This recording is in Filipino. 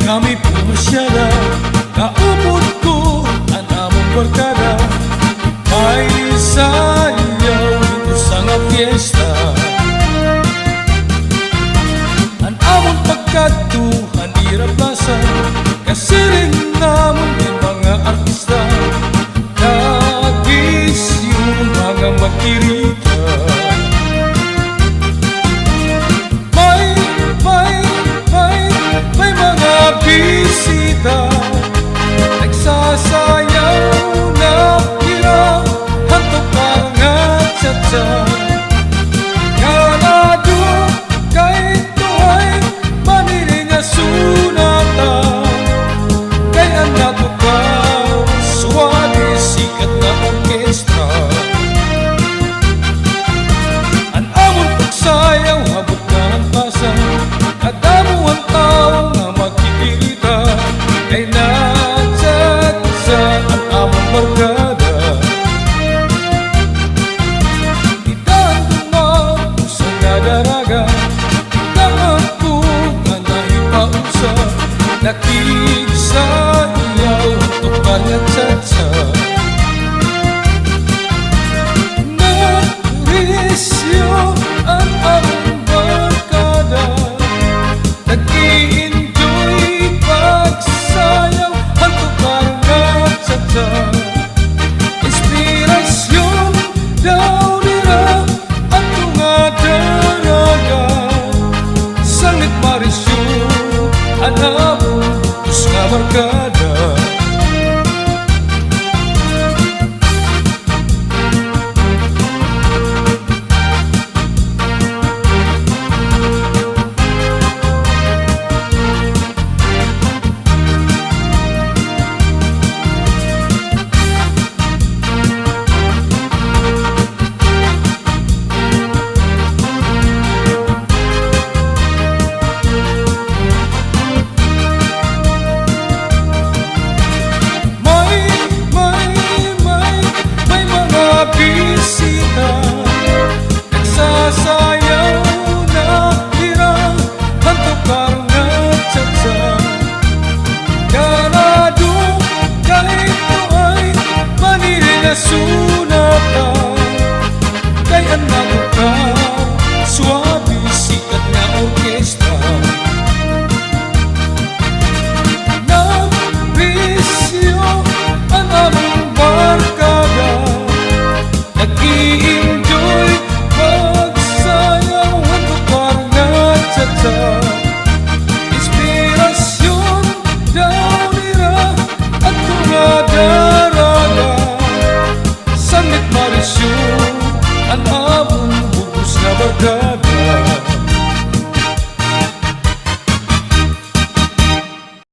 kami pumasyala, kaupod ko ang among barkada. May sayaw dito sa nga fiesta. Ang among pagkatuhan iraplasan, kasi rin namon yung mga artista. Nagis yung mga magkirita. May mga bisita, nagsasayaw na hirang hantok parangat sa ganado kahit tuhay maniling nga sunata. Kaya natukaw suwade sikat na orkestra. Ang amon pagsayaw habot na ang pasang kadamo ang tao nga magkikita. Kay natsat sa ang among barkada. Itang dumag sa nadaraga, itang ako nga nahipausa. Nakiksayaw tupan nga tsatsa. Narisyo ang among barkada. Nag-i-enjoy pagsayaw hantok parangat sa inspirasyon daw nila at mga daraga. Sangit marisyon ang among bus nga barkada. Bisita, nagsasayaw na hirang hantok parangat sa ganado kahit tuhay maniling nga sunata. Kaya natukaw suwabe sikat na orkestra. Narisyo ang among barkada. Nag-i-enjoy pagsayaw hantok parangat sa inspirasyon daw nila at mga daraga. Sangit marisyon ang among bugos na barkada.